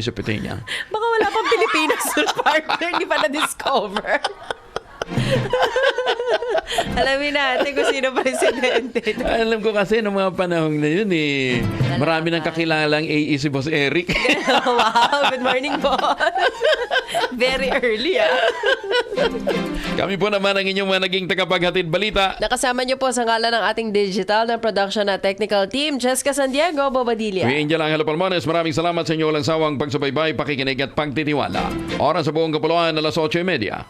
sa piti niya. Baka wala pang Pilipinas na partner, hindi pa na-discover. Alamin natin kung sino presidente. Alam ko kasi noong mga panahon na yun marami nang kakilalang AE si Boss Eric. Wow, good morning po. Very early Kami po naman ang inyong mga naging tagapaghatid balita. Nakasama niyo po sa ngalan ng ating digital na production at technical team, Jessica Santiago, Bobadilla. Kuya Angel Angelo Palmones, maraming salamat sa inyo walang sawang pagsubaybay, pakikinig at pagtitiwala. Oras sa buong kapuluan, alas 8:30.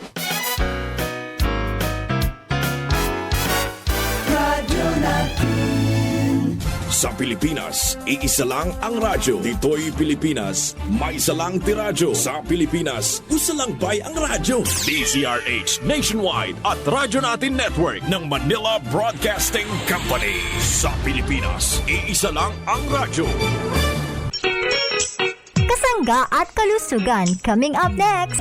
Sa Pilipinas, iisa lang ang radyo. Dito'y Pilipinas, may isa lang tiradyo. Sa Pilipinas, usa lang bay ang radyo. DZRH Nationwide at Radyo Natin Network ng Manila Broadcasting Company. Sa Pilipinas, iisa lang ang radyo. Kasangga at kalusugan coming up next.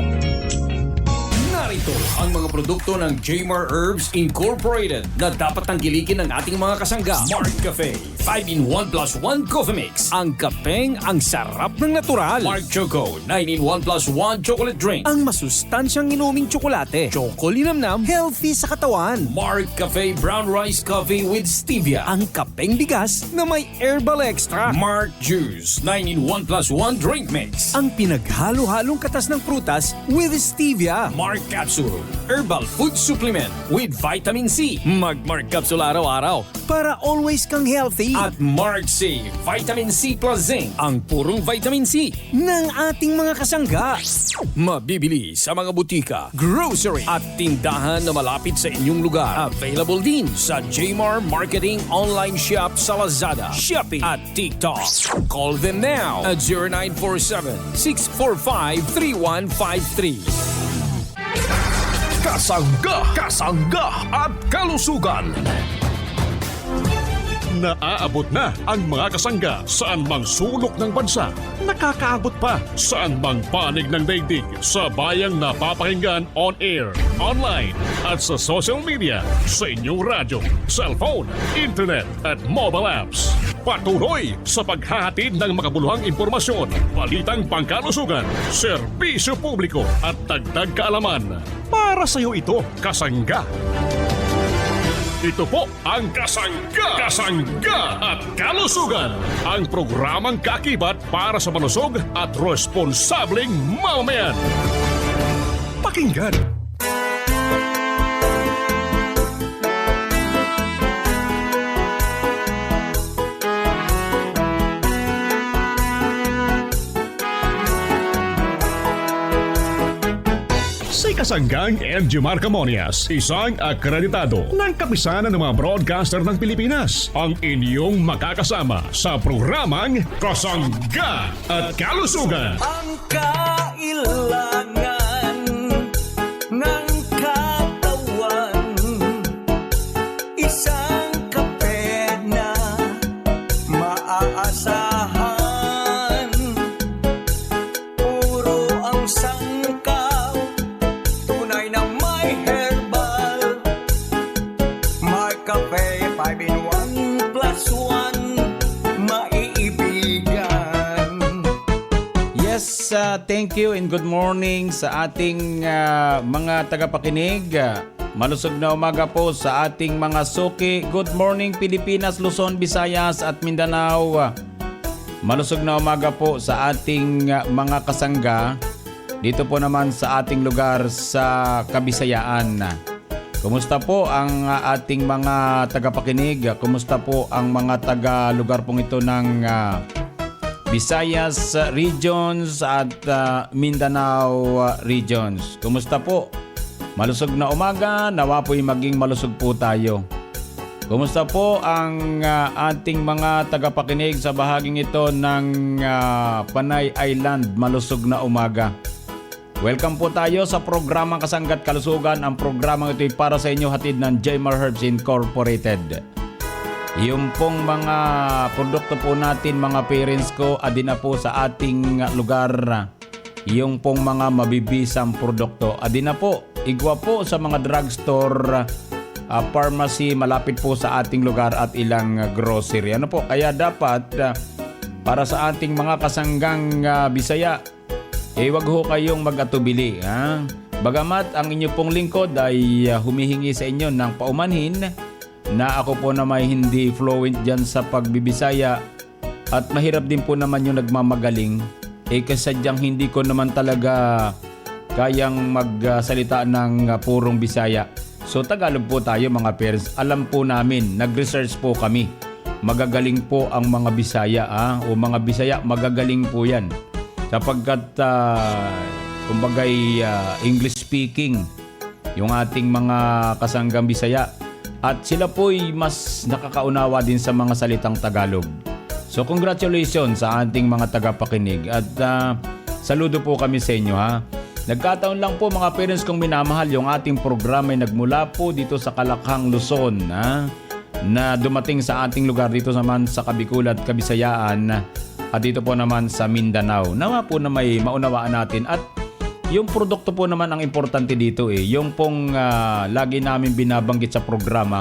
Narito ang mga produkto ng Jmar Herbs Incorporated na dapat tangkilikin ng ating mga kasangga. Mark Cafe 5-in-1 plus 1 coffee mix. Ang kapeng ang sarap ng natural. Mark Choco 9-in-1 plus 1 chocolate drink. Ang masustansyang inuming tsokolate. Choco linamnam, healthy sa katawan. Mark Cafe Brown Rice Coffee with Stevia. Ang kapeng bigas na may herbal extra. Mark Juice 9-in-1 plus 1 drink mix. Ang pinaghalo-halong katas ng prutas with Stevia. Mark Capsule Herbal Food Supplement with Vitamin C. Mag-Mark Capsule araw-araw para always kang healthy. At Mark C Vitamin C plus Zinc. Ang purong vitamin C ng ating mga kasangga. Mabibili sa mga butika, grocery at tindahan na malapit sa inyong lugar. Available din sa Jmar Marketing Online Shop sa Lazada, Shopee at TikTok. Call them now at 0947-645-3153. Kasangga at kalusugan. Naaabot na ang mga kasangga saan mang sulok ng bansa. Nakakaabot pa saan mang panig ng daigdig sa bayang napapakinggan on air, online at sa social media, sa inyong radyo, cellphone, internet at mobile apps. Patuloy sa paghahatid ng makabuluhang impormasyon, balitang pangkalusugan, serbisyo publiko at dagdag kaalaman. Para sa iyo ito, kasangga. Ito po ang Kasangga at Kalusugan, ang programang kaakibat para sa malusog at responsableng mamamayan. Pakinggan! Kasanggang MG Marcamonias, isang akreditado ng kapisanan ng mga broadcaster ng Pilipinas, ang inyong makakasama sa programang Kasangga at Kalusugan. Ang kailangan ng katawan, isang kape na maaasahan, puro ang sangkaw, tunay na may herbal. Mark Cafe 5-in-1 plus 1 maiibigan. Yes, thank you and good morning sa ating mga tagapakinig. Malusog na umaga po sa ating mga suki. Good morning Pilipinas, Luzon, Visayas at Mindanao. Malusog na umaga po sa ating mga kasangga dito po naman sa ating lugar sa Kabisayaan. Kumusta po ang ating mga tagapakinig? Kumusta po ang mga taga-lugar pong ito ng Visayas regions at Mindanao regions? Kumusta po? Malusog na umaga, nawa po'y maging malusog po tayo. Kumusta po ang ating mga tagapakinig sa bahaging ito ng Panay Island? Malusog na umaga. Welcome po tayo sa programang Kasangga at Kalusugan. Ang programang ito ay para sa inyo hatid ng Jmar Herbs Incorporated. Yung pong mga produkto po natin, mga parents ko, adi na po sa ating lugar. Yung pong mga mabibisang produkto, adi na po. Igwa po sa mga drugstore, pharmacy, malapit po sa ating lugar at ilang grocery. Ano po? Kaya dapat para sa ating mga kasanggang Bisaya, wag ho kayong mag-atubili. Ha? Bagamat ang inyo pong lingkod ay humihingi sa inyo ng paumanhin na ako po na may hindi fluent dyan sa pagbibisaya at mahirap din po naman yung nagmamagaling, kasadyang hindi ko naman talaga kayang magsalita ng purong Bisaya. So Tagalog po tayo mga parents. Alam po namin, nag-research po kami. Magagaling po ang mga Bisaya o mga Bisaya, magagaling po yan. Sapagkat kumbagay English speaking yung ating mga kasanggang Bisaya. At sila po'y mas nakakaunawa din sa mga salitang Tagalog. So congratulations sa ating mga tagapakinig. At saludo po kami sa inyo ha. Nagkataon lang po mga parents kong minamahal, yung ating programa ay nagmula po dito sa Kalakhang, Luzon na dumating sa ating lugar dito naman sa Kabicol at Kabisayaan at dito po naman sa Mindanao. Nawa po na may maunawaan natin at yung produkto po naman ang importante dito yung pong lagi namin binabanggit sa programa,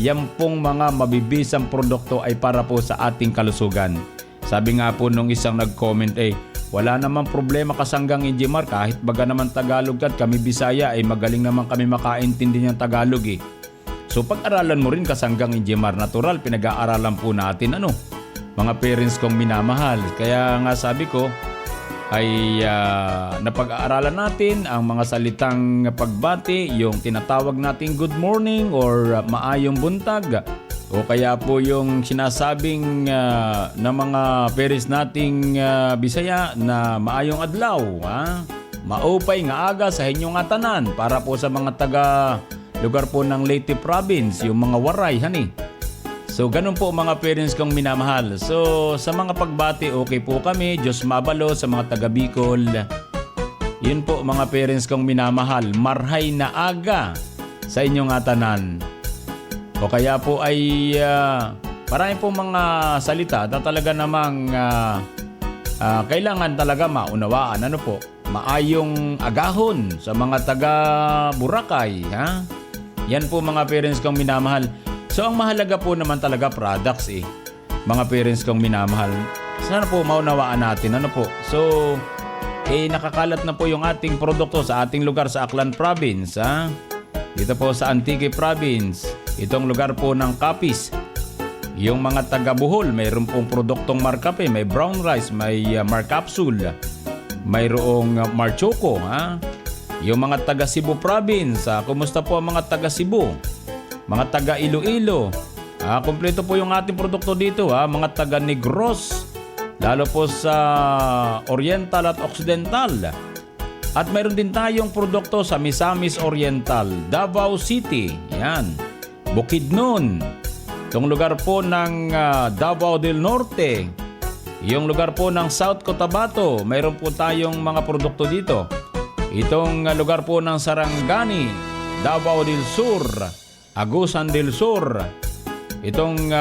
yan pong mga mabibisang produkto ay para po sa ating kalusugan. Sabi nga po nung isang nag-comment wala namang problema kasanggang Injimar kahit baga naman Tagalog at kami Bisaya magaling naman kami makaintindi ng Tagalog So pag-aralan mo rin kasanggang Injimar, natural pinag-aaralan po natin mga parents kong minamahal. Kaya nga sabi ko ay napag-aaralan natin ang mga salitang pagbati, yung tinatawag nating good morning or maayong buntag. O kaya po yung sinasabing ng mga parents nating Bisaya na maayong adlaw, maupay nga aga sa inyong atanan para po sa mga taga lugar po ng Leyte Province, yung mga waray, So ganun po mga parents kong minamahal. So sa mga pagbati, okay po kami, Diyos mabalo sa mga taga Bicol. Yun po mga parents kong minamahal, marhay na aga sa inyong atanan. O kaya po ay marami po mga salita na talaga namang kailangan talaga maunawaan. Maayong agahon sa mga taga Boracay. Yan po mga parents kong minamahal. So ang mahalaga po naman talaga products mga parents kong minamahal. Sana po maunawaan natin. So nakakalat na po yung ating produkto sa ating lugar sa Aklan Province. Dito po sa Antique Province, itong lugar po ng Capiz. Yung mga taga Bohol, mayroon pong produktong Marcape, may brown rice, may Marcapsule, mayroong Marchoco. Yung mga taga Cebu Province, kumusta po ang mga taga Cebu? Mga taga Iloilo, kompleto po yung ating produkto dito. Mga taga Negros, lalo po sa Oriental at Occidental. At mayroon din tayong produkto sa Misamis Oriental, Davao City, yan. Bukidnon, itong lugar po ng Davao del Norte, yung lugar po ng South Cotabato, mayroon po tayong mga produkto dito. Itong lugar po ng Sarangani, Davao del Sur, Agusan del Sur, itong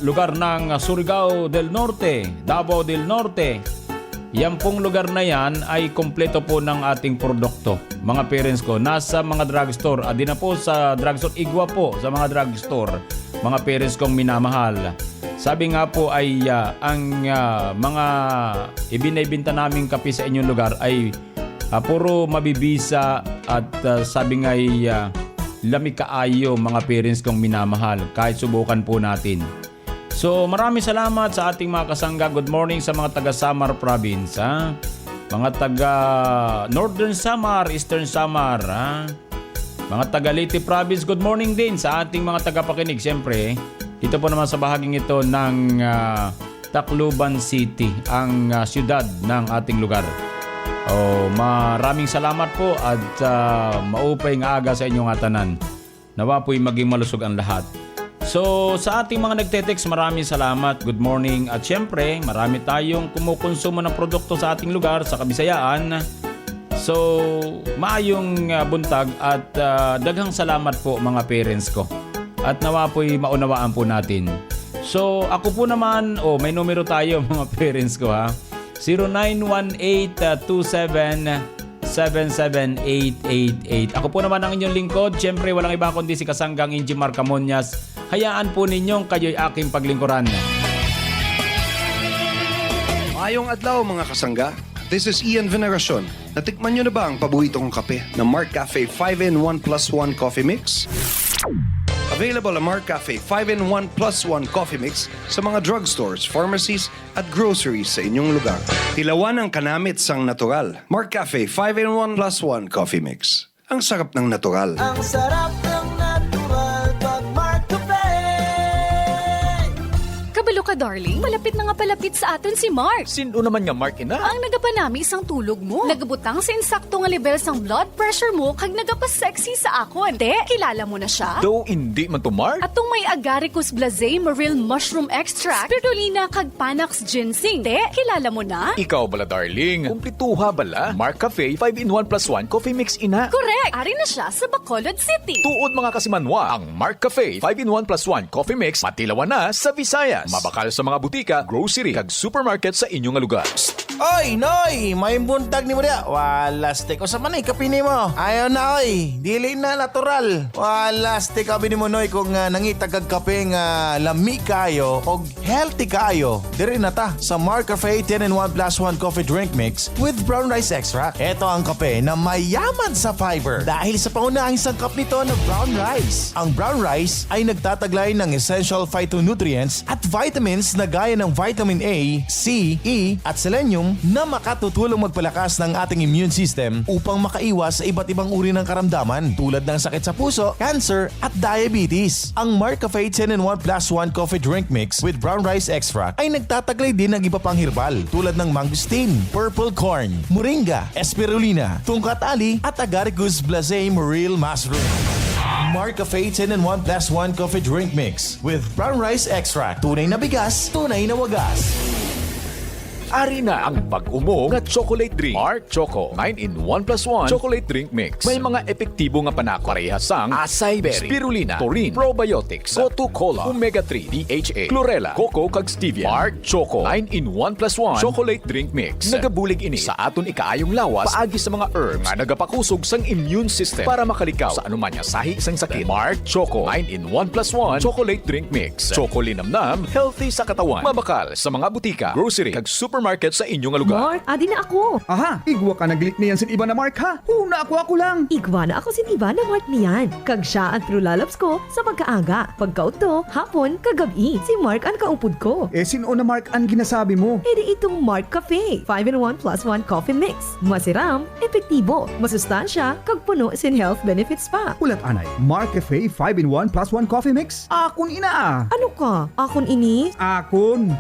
lugar ng Surigao del Norte, Davao del Norte. Yan pong lugar na yan ay kompleto po ng ating produkto. Mga parents ko, nasa mga drugstore. Di na po sa drugstore, igwa po sa mga drugstore. Mga parents kong minamahal. Sabi nga po ay ang mga ibinaibinta naming kape sa inyong lugar ay puro mabibisa at sabi nga ay lami kaayo mga parents kong minamahal. Kahit subukan po natin. So maraming salamat sa ating mga kasangga. Good morning sa mga taga Samar Province. Mga taga Northern Samar, Eastern Samar. Mga taga Leyte Province, good morning din sa ating mga tagapakinig. Siyempre, dito po naman sa bahaging ito ng Tacloban City, ang siyudad ng ating lugar. Maraming salamat po at maupay nga aga sa inyong atanan. Nawa po'y maging malusog ang lahat. So sa ating mga nagte-text, maraming salamat. Good morning. At syempre, marami tayong kumukonsumo ng produkto sa ating lugar, sa Kabisayaan. So, maayong buntag at daghang salamat po mga parents ko. At nawa po'y maunawaan po natin. So, ako po naman, may numero tayo mga parents ko 0918-27-77888. Ako po naman ang inyong lingkod. Syempre, walang iba kundi si Kasanggang Injimar Camonias. Hayaan po ninyong kayo'y aking paglingkuran. Mayong adlaw mga kasangga. This is Ian Veneracion. Natikman nyo na ba ang paborito kong kape na Mark Cafe 5-in-1 plus 1 coffee mix? Available ang Mark Cafe 5-in-1 plus 1 coffee mix sa mga drugstores, pharmacies at groceries sa inyong lugar. Tilawan ang kanamit sang natural. Mark Cafe 5-in-1 plus 1 coffee mix. Ang sarap ng natural. Ang sarap ng natural pag Mark Cafe. Kabalo ka, darling. Palapit na nga palapit sa aton si Mark. Sino naman nga Mark ina? Ang nagapanami isang tulog mo. Nagabutang sa insakto nga level sang blood pressure mo kag nagapasexy sa akon. Te, kilala mo na siya? Though hindi man to Mark? Atong may Agaricus blazei maril mushroom extract, spirulina kag Panax ginseng. Te, kilala mo na? Ikaw bala darling. Kumplituha bala. Mark Cafe 5-in-1 plus 1 coffee mix ina. Correct! Ari na siya sa Bacolod City. Tuod mga kasimanwa, ang Mark Cafe 5-in-1 plus 1 coffee mix matilawan na sa Visayas. Mabakal sa mga butika, grocery, kag supermarket sa inyong nga lugar. Oy, Noy! May buntag ni mo dia. Walastik. O sa manay, kapini mo. Ayaw na, oy. Dili na natural. Walastik, kabi ni mo, Noy, kung nangitag kag kape nga lami kayo o healthy kayo. Diri na ta sa Mark Cafe 10-in-1 plus 1 coffee drink mix with brown rice extract. Ito ang kape na mayaman sa fiber dahil sa pangunahing sangkap nito na brown rice. Ang brown rice ay nagtataglay ng essential phytonutrients at vitamins na gaya ng vitamin A, C, E at selenium na makatutulong magpalakas ng ating immune system upang makaiwas sa iba't ibang uri ng karamdaman tulad ng sakit sa puso, cancer at diabetes. Ang Mark Cafe 10-in-1 plus 1 coffee drink mix with brown rice extract ay nagtataglay din ng iba pang herbal tulad ng mangosteen, purple corn, moringa, espirulina, tungkat ali at Agaricus blazei maril mushroom. Mark Cafe 10-in-1 plus 1 coffee drink mix with brown rice extract. Tunay na bigas, tunay na wagas. Ari na ang pag-umo nga chocolate drink. Mark Choco 9-in-1 plus 1 chocolate drink mix. May mga epektibo nga panako parehasang acai berry, spirulina, taurine, probiotics, Coca-Cola, omega-3, DHA, chlorella, cocoa kag stevia. Mark Choco 9-in-1 plus 1 chocolate drink mix. Nagabulig ini sa aton ikaayong lawas paagi sa mga herbs nga nagapakusog sang immune system para makalikaw sa anuman nga sahi sang sakit. Mark Choco 9-in-1 plus 1 chocolate drink mix. Choco linamnam, healthy sa katawan. Mabakal sa mga butika, grocery kag supermarket sa inyong lugar. Mark, adi na ako. Aha, igwa ka naglik niyan sin iba na Mark ha. Una ako lang. Igwa na ako sin iba na Mark niyan. Kag siya ang true lalabs ko sa pagkaaga. Pagkauto, hapon, kagabi. Si Mark ang kaupod ko. Sino na Mark ang ginasabi mo? Di itong Mark Cafe 5-in-1 plus 1 coffee mix. Masiram, epektibo, masustansya, kag puno sin health benefits pa. Ulat anay, Mark Cafe 5-in-1 plus 1 coffee mix? Akon ina. Ano ka? Akon ini? Akon.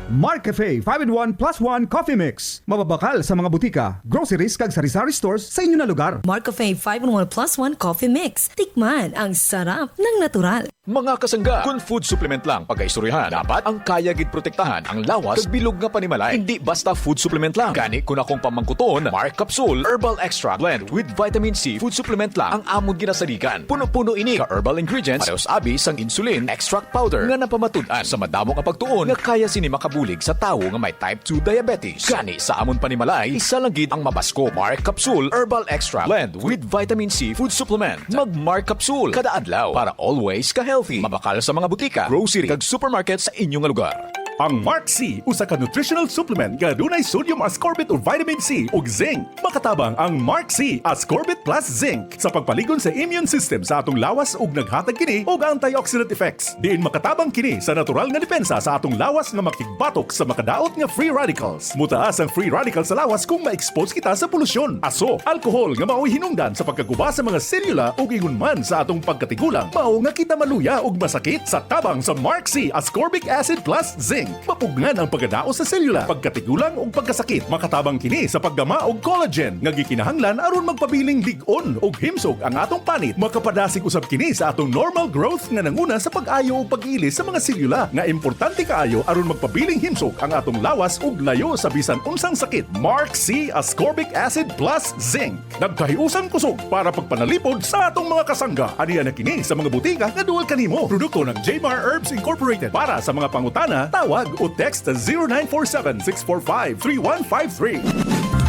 Mark Cafe 5-in-1 plus 1 coffee mix. Mababakal sa mga butika, groceries kag sari-sari stores sa inyo na lugar. Mark Cafe 5-in-1 plus 1 coffee mix. Tikman ang sarap ng natural. Mga kasangga, kung food supplement lang pag-aistoryahan, dapat ang kaya gid protektahan ang lawas kag bilog nga panimalay. Hindi basta food supplement lang. Gani kun akong pamangkuton, Mark Capsule Herbal Extract Blend with Vitamin C food supplement lang ang amon ginasaligan. Puno-puno ini ka herbal ingredients, parehas abi sang insulin extract powder nga napamatud-an sa madamo nga pagtuon nga kaya sini makabulig sa tawo nga may type 2 diabetes. Gani sa amon panimalay, isa lang gid ang mabasko. Mark Capsule Herbal Extract Blend with Vitamin C food supplement. Mag Mark Capsule kada adlaw para always ka healthy. Mabakal sa mga butika, grocery kag supermarket sa inyong lugar. Ang Mark C usa ka nutritional supplement nga dunay sodium ascorbate o vitamin C ug zinc. Makatabang ang Mark C Ascorbate plus Zinc sa pagpaligon sa immune system sa atong lawas ug naghatag kini og antioxidant effects. Diin makatabang kini sa natural nga depensa sa atong lawas nga makigbatok sa makadaot nga free radicals. Mutaas ang free radicals sa lawas kung ma-expose kita sa polusyon, aso, alcohol nga mao'y hinungdan sa pagkaguba sa mga selula ug ingon man sa atong pagkatigulang. Mao nga kita maluya ug masakit sa tabang sa Mark C Ascorbic acid plus Zinc. Mapugnan ang pagkadao sa selula, pagkatigulang ug pagkasakit. Makatabang kini sa paggama og collagen nga gikinahanglan aron magpabiling lig-on ug himsog ang atong panit. Makapadasig usab kini sa atong normal growth nga nanguna sa pag-ayo ug pag-ilis sa mga selula nga importante kaayo aron magpabiling himsog ang atong lawas ug layo sa bisan unsang sakit. Mark C Ascorbic acid plus Zinc. Nagkahiusan kusog para pagpanalipod sa atong mga kasangga. Aniya na kini sa mga butika nga duol kanimo. Produkto ng Jmar Herbs Incorporated. Para sa mga pangutana, tawag o text sa 0947-645-3153.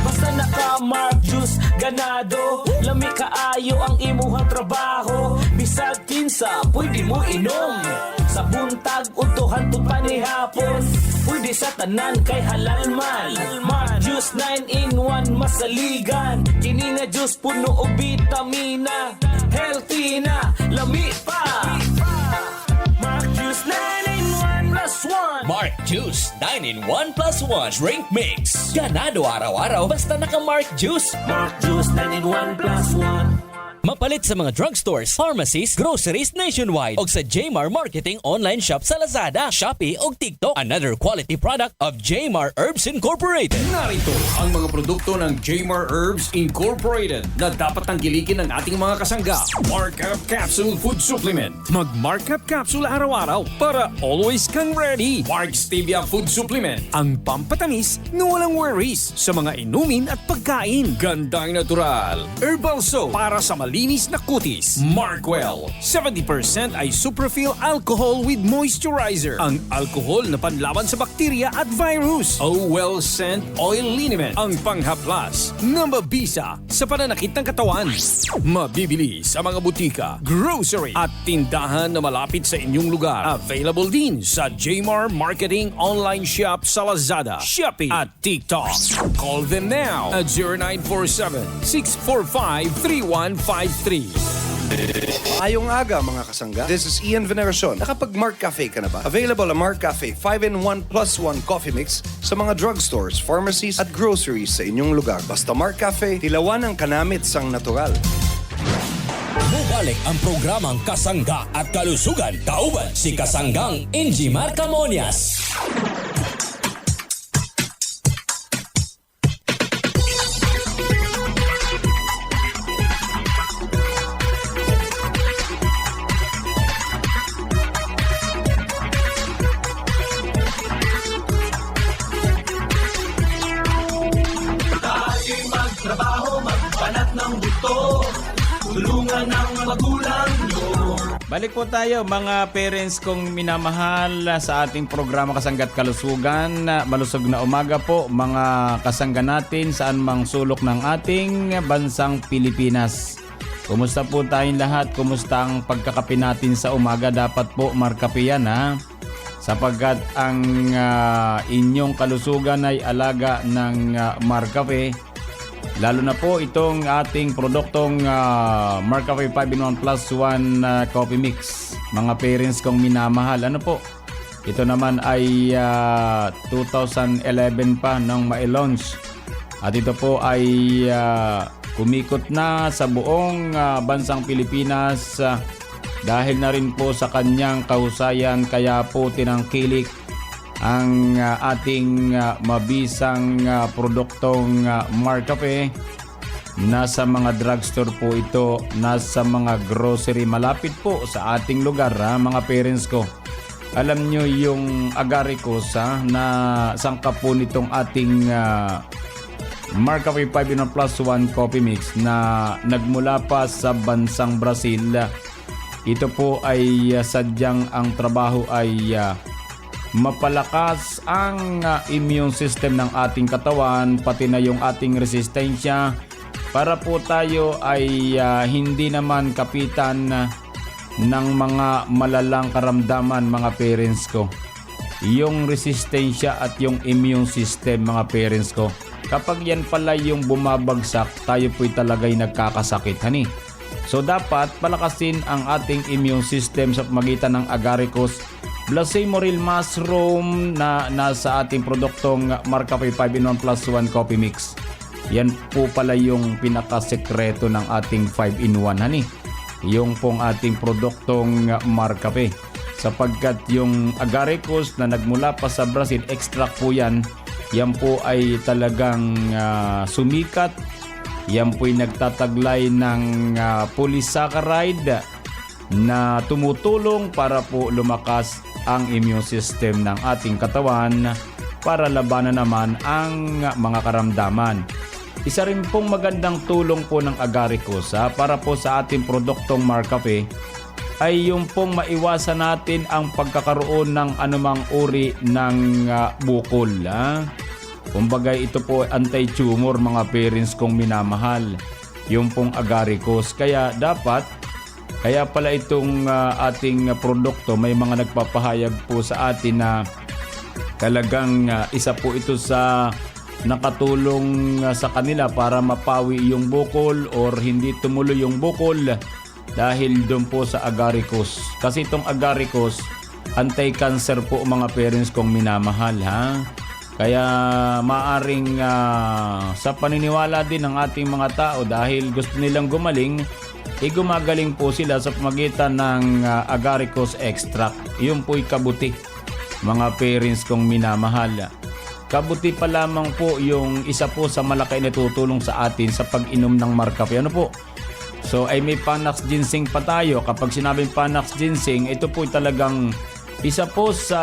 Basta naka-Mark Juice, ganado. Lami kaayo ang imuhang trabaho. Bisag kinsa, pwede mo inom. Sa buntag, utuhan to panihapon. Pwede sa tanan kay halal man. Mark Juice 9-in-1 masaligan. Kini nga juice puno og bitamina. Healthy na, lami pa. Mark Juice 9-in-1 plus 1. Mark Juice 9-in-1 plus 1 drink mix. Ganado araw-araw basta naka-Mark Juice. Mark Juice 9-in-1 plus 1. Mapalit sa mga drugstores, pharmacies, groceries nationwide o sa Jmar Marketing online shop sa Lazada, Shopee o TikTok. Another quality product of Jmar Herbs Incorporated. Narito ang mga produkto ng Jmar Herbs Incorporated na dapat tangkilikin ng ating mga kasangga. Markup Capsule Food Supplement. Mag-Markup Capsule araw-araw para always kang ready. Mark Stevia Food Supplement. Ang pampatamis na walang worries sa mga inumin at pagkain. Gandang natural. Herbal soap para sa malinis na kutis. Markwell. 70% ay superfill alcohol with moisturizer. Ang alcohol na panlaban sa bakterya at virus. O-Well Scent Oil Liniment. Ang panghaplas na mabisa sa pananakit ng katawan. Mabibili sa mga butika, grocery at tindahan na malapit sa inyong lugar. Available din sa Jmar Marketing online shop sa Lazada, Shopee at TikTok. Call them now at 0947-645-3153. Ayong aga mga kasangga. This is Ian Veneracion. Nakapag-Mark Cafe ka na ba? Available ang Mark Cafe 5-in-1 plus 1 coffee mix sa mga drugstores, pharmacies at groceries sa inyong lugar. Basta Mark Cafe, tilawan ang kanamit sang natural. Bubalik ang programang Kasangga at Kalusugan. Kauban si Kasanggang Ingy Marcamonias. Balik po tayo mga parents kong minamahal sa ating programa Kasangga't Kalusugan. Malusog na umaga po mga kasangga natin saan mang sulok ng ating bansang Pilipinas. Kumusta po tayong lahat? Kumusta ang pagkakape natin sa umaga? Dapat po markape yan ha. Sapagkat ang inyong kalusugan ay alaga ng Markape. Lalo na po itong ating produktong Marcafe 5-in-1 plus 1 coffee mix. Mga parents kong minamahal. Ano po? Ito naman ay 2011 pa nang ma-launch. At ito po ay kumikot na sa buong bansang Pilipinas dahil na rin po sa kanyang kahusayan. Kaya po tinangkilik ang ating mabisang produktong Marcafe. Nasa mga drugstore po ito, nasa mga grocery malapit po sa ating lugar mga parents ko. Alam nyo yung agaricos na sangkap po nitong ating Marcafe 5-in-1 plus 1 coffee mix na nagmula pa sa bansang Brazil. Ito po ay sadyang ang trabaho ay mapalakas ang immune system ng ating katawan, pati na yung ating resistensya para po tayo ay hindi naman kapitan ng mga malalang karamdaman mga parents ko. Yung resistensya at yung immune system mga parents ko. Kapag yan pala yung bumabagsak, tayo po'y talaga'y nagkakasakit. Hani? So dapat palakasin ang ating immune system sa pamagitan ng agaricos, Blasemoril mushroom na nasa ating produktong Marcafe 5-in-1 plus 1 coffee mix. Yan po pala yung pinakasekreto ng ating 5-in-1 hani. Yung pong ating produktong Marcafe. Sapagkat yung agaricos na nagmula pa sa Brazil, extract po yan. Yan po ay talagang sumikat. Yan po ay nagtataglay ng polysaccharide na tumutulong para po lumakas ang immune system ng ating katawan para labanan naman ang mga karamdaman. Isa rin pong magandang tulong po ng agaricos para po sa ating produktong Marcafe ay yung pong maiwasan natin ang pagkakaroon ng anumang uri ng bukol. Kumbaga ito po anti-tumor mga parents kong minamahal. Yung pong agaricos. Kaya dapat Kaya pala itong ating produkto, may mga nagpapahayag po sa atin na talagang isa po ito sa nakatulong sa kanila para mapawi yung bukol or hindi tumuloy yung bukol dahil doon po sa agaricus. Kasi itong agaricus, anti-cancer po mga parents kong minamahal, ha. Kaya maaring sa paniniwala din ng ating mga tao dahil gusto nilang gumaling, gumagaling po sila sa pamagitan ng agaricus extract. Yun po'y kabuti, mga parents kong minamahal. Kabuti pa lamang po yung isa po sa malaki na tutulong sa atin sa pag-inom ng Marcafe. Ano po? So ay may Panax Ginseng pa tayo. Kapag sinabing Panax Ginseng, ito po talagang isa po sa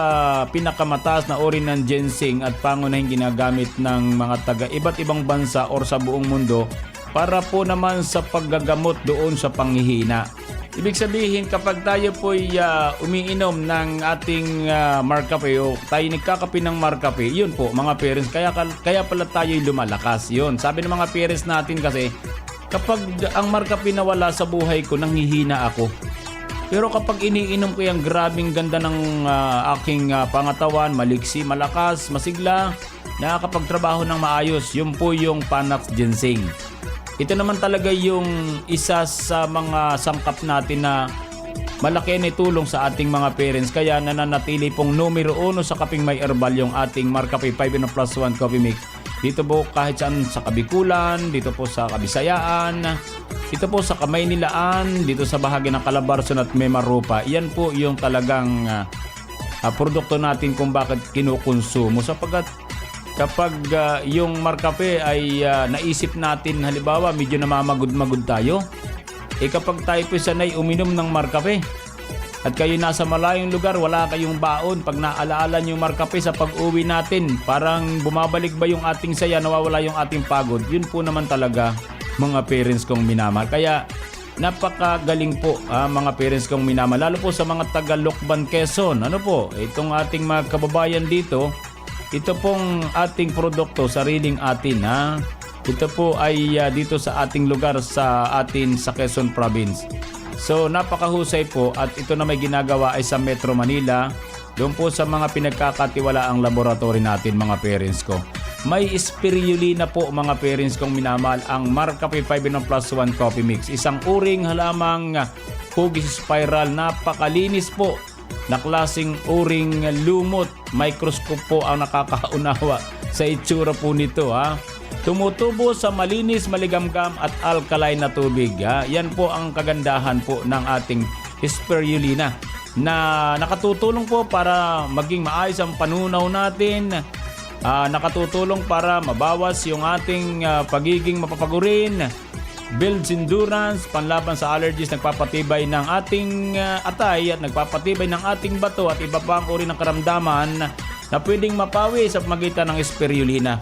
pinakamataas na uri ng ginseng at pangunahing ginagamit ng mga taga iba't ibang bansa or sa buong mundo para po naman sa paggagamot doon sa panghihina. Ibig sabihin, kapag tayo po'y umiinom ng ating Marcafe o tayo nagkakape ng Marcafe, yun po mga parents, kaya pala tayo'y lumalakas. Yun, sabi ng mga parents natin kasi, kapag ang Marcafe nawala sa buhay ko, nanghihina ako. Pero kapag iniinom ko yung grabing ganda ng aking pangatawan, maliksi, malakas, masigla, nakakapagtrabaho ng maayos, yun po yung Panax Ginseng. Ito naman talaga yung isa sa mga sangkap natin na malaki na itulong sa ating mga parents. Kaya nananatili pong numero 1 sa kaping may herbal yung ating Marcafe 5+1 Coffee Mix. Dito po kahit saan sa Kabikulan, dito po sa Kabisayaan, dito po sa Kamaynilaan, dito sa bahagi ng Calabarzon at Mimaropa. Yan po yung talagang produkto natin kung bakit kinukonsumo. Sapagkat kapag yung Marcafe ay naisip natin, halimbawa medyo namamagod-magod tayo, kapag tayo po sanay uminom ng Marcafe at kayo nasa malayong lugar, wala kayong baon, pag naalaala nyo yung Marcafe sa pag-uwi natin, parang bumabalik ba yung ating saya, nawawala yung ating pagod. Yun po naman talaga mga parents kong minamahal. Kaya napakagaling po mga parents kong minamahal, lalo po sa mga taga Lucban, Quezon. Ano po, itong ating mga kababayan dito, ito pong ating produkto, sariling atin, ha. Ito po ay dito sa ating lugar sa atin sa Quezon Province. So napakahusay po at ito na may ginagawa ay sa Metro Manila, doon po sa mga pinagkakatiwalaang laboratory natin mga parents ko. May spirulina po mga parents kong minamahal ang Marcafe 5+1 Coffee Mix. Isang uring halamang hugis spiral, napakalinis po na klaseng uring lumot. Microscope po ang nakakaunawa sa itsura po nito, ha. Tumutubo sa malinis, maligamgam at alkaline na tubig, ha. Yan po ang kagandahan po ng ating spirulina na nakatutulong po para maging maayos ang panunaw natin. Nakatutulong para mabawas yung ating pagiging mapapagurin, builds endurance, panlaban sa allergies, nagpapatibay ng ating atay at nagpapatibay ng ating bato at iba pang uri ng karamdaman na pwedeng mapawi sa pamagitan ng spirulina.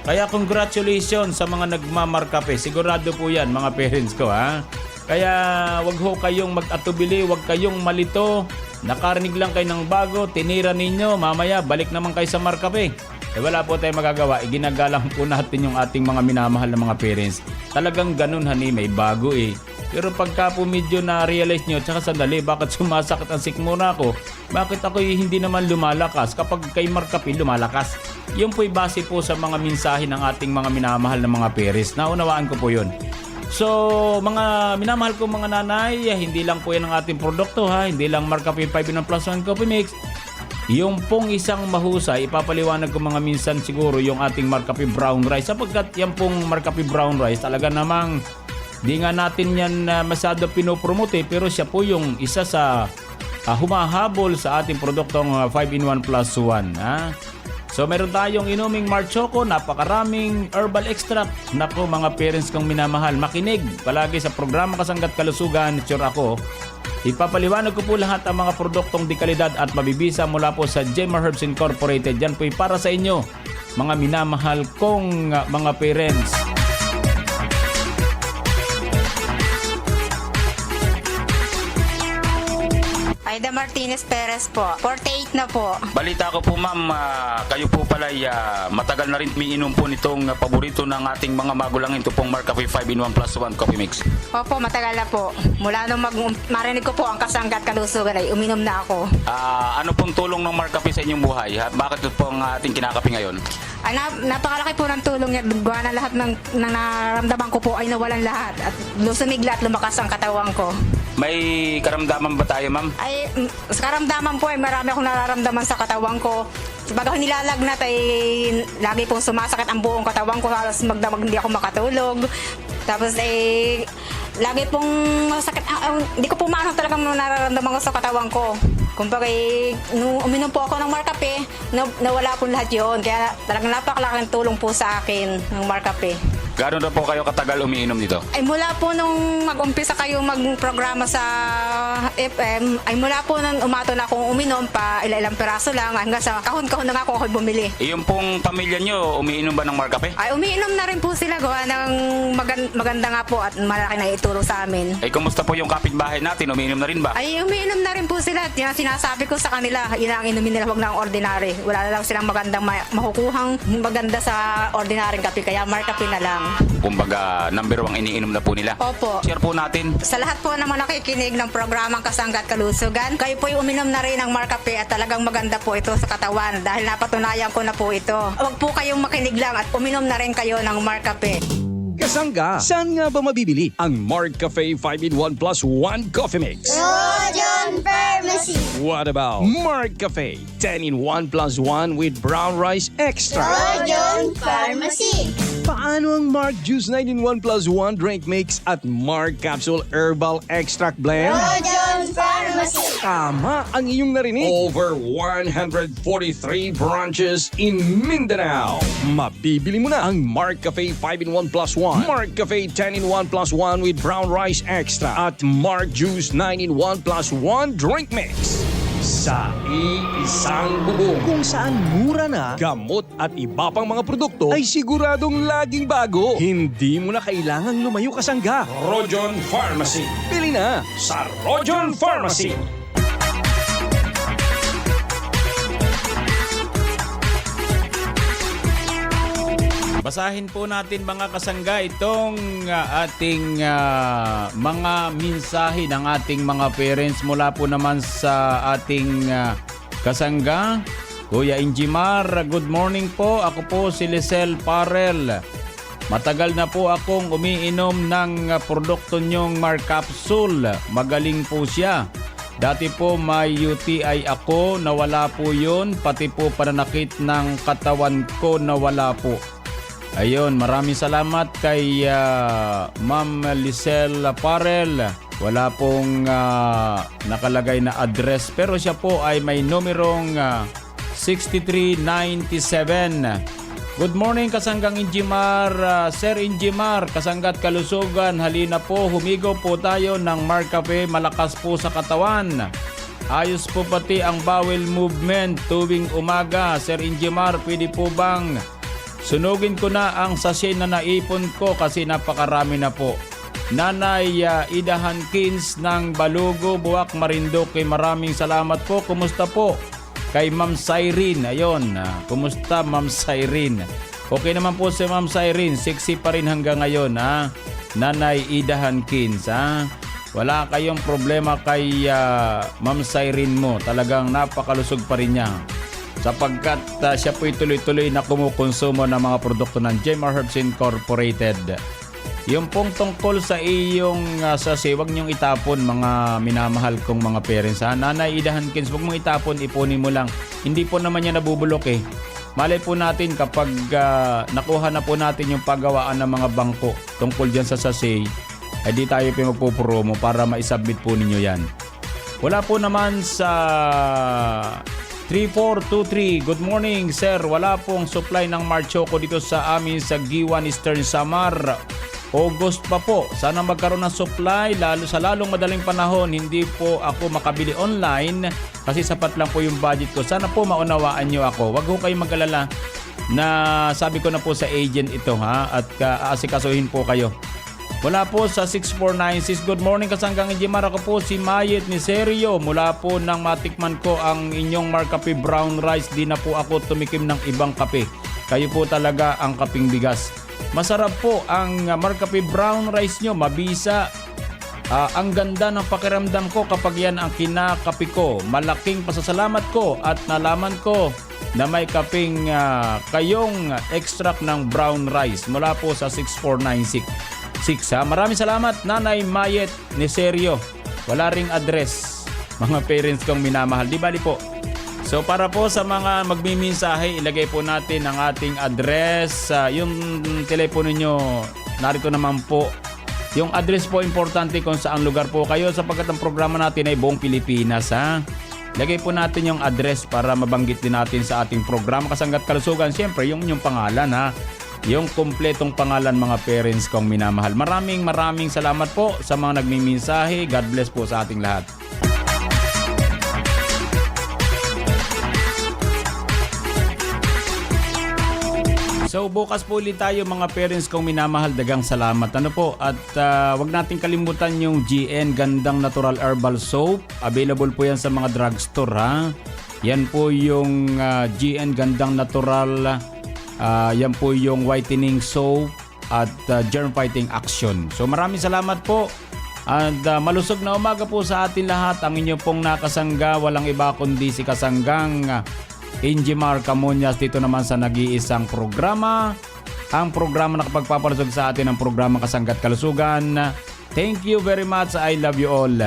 Kaya congratulations sa mga nagmamarkape. Sigurado po yan mga parents ko, ha. Kaya wag ho kayong mag-atubili, wag kayong malito. Nakarinig lang kayo ng bago, tinira ninyo, mamaya balik naman kayo sa Marcafe. Wala po tayong magagawa. Ginagalang po natin yung ating mga minamahal na mga parents. Talagang ganun, honey, may bago eh. Pero pagka po medyo na-realize nyo, tsaka sandali, bakit sumasakit ang sikmura ko? Bakit ako hindi naman lumalakas? Kapag kay Marcafe, lumalakas. Yun po'y base po sa mga mensahe ng ating mga minamahal na mga parents. Naunawaan ko po yun. So, mga minamahal ko mga nanay, hindi lang po yan ang ating produkto, ha. Hindi lang Marcafe 5+1 Coffee Mix. Yung pong isang mahusay, ipapaliwanag ko mga minsan siguro yung ating Marcafe Brown Rice. Sapagkat yung pong Marcafe Brown Rice, talaga namang di nga natin yan masyado pinopromote, pero siya po yung isa sa humahabol sa ating produktong 5-in-1+1. Ha? So meron tayong inuming Mar Choco, napakaraming herbal extract. Naku mga parents kong minamahal, makinig palagi sa programa Kasanggat Kalusugan, sure ako. Ipapaliwanag ko po lahat ang mga produktong di kalidad at mabibisa mula po sa Jemar Herbs Incorporated. Yan po'y para sa inyo, mga minamahal kong mga parents. Aida Martinez Perez po. 48 na po. Balita ko po ma'am, kayo po pala matagal na rin umiinom po nitong paborito ng ating mga magulangin, ito pong Mark Cafe 5-in-1 plus 1 coffee mix. Opo, matagal na po. Mula nung marinig ko po ang kasanggat kalusugan ay uminom na ako. Ano pong tulong ng Mark Cafe sa inyong buhay? Bakit ito po ang ating kinakape ngayon? Ay, napakalaki po ng tulong niya. Gawa na lahat ng nararamdaman ko po ay nawalan lahat. At sumigla at lumakas ang katawan ko. May karamdaman ba tayo ma'am? Ay, sa karamdaman po ay marami akong nararamdaman sa katawan ko. Baga nilalagnat ay lagi pong sumasakit ang buong katawan ko. Halos magdamag hindi ako makatulog. Tapos ay lagi pong masakit. Hindi ko po maano talagang nararamdaman ko sa katawan ko. Kumbaga, nung uminom po ako ng Mark Cafe, nawala po lahat yun. Kaya talagang napakalaking tulong po sa akin ng Mark Cafe. Gano'n na po kayo katagal umiinom nito? Ay mula po nung mag-umpisa kayo magprograma sa FM, ay mula po nung umaton akong uminom pa, ilang peraso lang, hanggang sa kahon-kahon na nga ako bumili. Yung pong pamilya nyo, umiinom ba ng Mark Cafe? Ay umiinom na rin po sila, gawa ng maganda nga po at malaki na itulong sa amin. Ay kumusta po yung kapitbahay natin, umiinom na rin ba? Ay umiinom na rin po sila. Yan sinasabi ko sa kanila, yun ang inumin nila, wag na ordinary. Wala na lang silang magandang makukuhang maganda sa ordinary kape, kaya Mark Cafe na lang. Kumbaga, number 1 iniinom na po nila. Opo. Share po natin. Sa lahat po naman nakikinig ng programang Kasangga at Kalusugan, kayo po yung uminom na rin ng Mark Cafe at talagang maganda po ito sa katawan dahil napatunayan ko na po ito. Huwag po kayong makinig lang at uminom na rin kayo ng Mark Cafe. Kasangga, saan nga ba mabibili ang Mark Cafe 5-in-1 plus 1 coffee mix? Rojon Pharmacy. What about Mark Cafe 10-in-1 plus 1 with brown rice extra? Rojon Pharmacy. Paano ang Mark Juice 9-in-1 plus 1 drink mix at Mark Capsule Herbal Extract Blend? Rojon Pharmacy. Tama ang iyong narinig. Over 143 branches in Mindanao. Mabibili mo na ang Mark Cafe 5-in-1 plus 1, Mark Cafe 10-in-1 plus 1 with brown rice extra at Mark Juice 9-in-1 plus 1 drink mix. Sa iisang bubong kung saan mura na, gamot at iba pang mga produkto ay siguradong laging bago. Hindi mo na kailangang lumayo kasangga. Rojon Pharmacy. Bili na sa Rojon Pharmacy. Basahin po natin mga kasangga itong ating mga mensahe ng ating mga parents mula po naman sa ating kasangga. Kuya Injimar, good morning po. Ako po si Lisel Parel. Matagal na po akong umiinom ng produkto nyong Mark Capsule. Magaling po siya. Dati po may UTI ako, nawala po yun. Pati po pananakit ng katawan ko, nawala po. Ayun, maraming salamat kay Ma'am Lisel Parel. Wala pong nakalagay na address pero siya po ay may numerong 6397. Good morning Kasanggang Injimar, Sir Injimar, Kasanggat Kalusugan. Halina po, humigo po tayo ng Mark Cafe, malakas po sa katawan. Ayos po pati ang bowel movement tuwing umaga. Sir Injimar, pwede po bang sunugin ko na ang sachet na naipon ko kasi napakarami na po. Nanay Ida Hankins ng Balugo, Buwak, Marinduque. Maraming salamat po. Kumusta po? Kay Ma'am Cyrene. Ayun. Kumusta Ma'am Cyrene? Okay naman po si Ma'am Cyrene. Sexy pa rin hanggang ngayon. Ha? Nanay Ida Hankins. Ha? Wala kayong problema kay Ma'am Cyrene mo. Talagang napakalusog pa rin niya. Sapagkat siya po'y tuloy-tuloy na kumukonsumo ng mga produkto ng Jemar Herbs Incorporated. Yung pong tungkol sa iyong sasi, huwag niyong itapon mga minamahal kong mga parents. Ha? Nanay Ida Hankins, huwag mong itapon, ipunin mo lang. Hindi po naman niya nabubulok eh. Malay po natin kapag nakuha na po natin yung paggawaan ng mga bangko tungkol dyan sa sasi, ay di tayo pinagpupromo para maisubmit po ninyo yan. Wala po naman sa 3423. Good morning, sir. Wala pong supply ng Marchoco dito sa amin sa Giwan Eastern Samar. August pa po. Sana magkaroon ng supply lalo sa lalong madaling panahon. Hindi po ako makabili online kasi sapat lang po yung budget ko. Sana po maunawaan nyo ako. Wag ho kayong mag-alala na sabi ko na po sa agent ito ha at aasikasuhin po kayo. Mula po sa 6496, good morning kasanggang Injimar. Ako po si Mayet ni Serio. Mula po nang matikman ko ang inyong Marcafe Brown Rice, di na po ako tumikim ng ibang kape. Kayo po talaga ang kaping bigas. Masarap po ang Marcafe Brown Rice nyo, mabisa. Ang ganda ng pakiramdam ko kapag yan ang kinakape ko. Malaking pasasalamat ko at nalaman ko na may kaping kayong extract ng brown rice mula po sa 6496. Maraming salamat Nanay Mayet ni Serio. Wala ring address, mga parents kong minamahal. Di bali po. So para po sa mga magmimensahe, ilagay po natin ang ating address. Yung telepono nyo, narito naman po. Yung address po importante kung saan lugar po kayo sapagkat ang programa natin ay buong Pilipinas. Lagay po natin yung address para mabanggit din natin sa ating programa Kasanggat Kalusugan. Siyempre yung inyong pangalan yung kumpletong pangalan mga parents kong minamahal. Maraming salamat po sa mga nagmimensahe. God bless po sa ating lahat. So bukas po ulit tayo mga parents kong minamahal. Dagang salamat. Ano po? At wag nating kalimutan yung GN Gandang Natural Herbal Soap. Available po yan sa mga drugstore Yan po yung GN Gandang Natural. Yan po yung whitening soap at germ fighting action. So maraming salamat po. At malusog na umaga po sa atin lahat. Ang inyo pong nakasangga, walang iba kundi si kasanggang Injimar Camuñas dito naman sa nag-iisang programa. Ang programa na kapagpapalusog sa atin ang programa Kasanggat Kalusugan. Thank you very much. I love you all.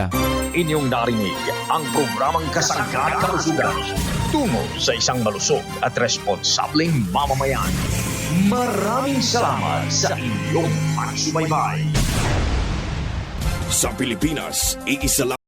Inyong narinig ang programang Kasanggat Kalusugan tungo sa isang malusog at responsableng mamamayan. Maraming salamat sa inyong pagsubaybay. Sa Pilipinas, iisa lang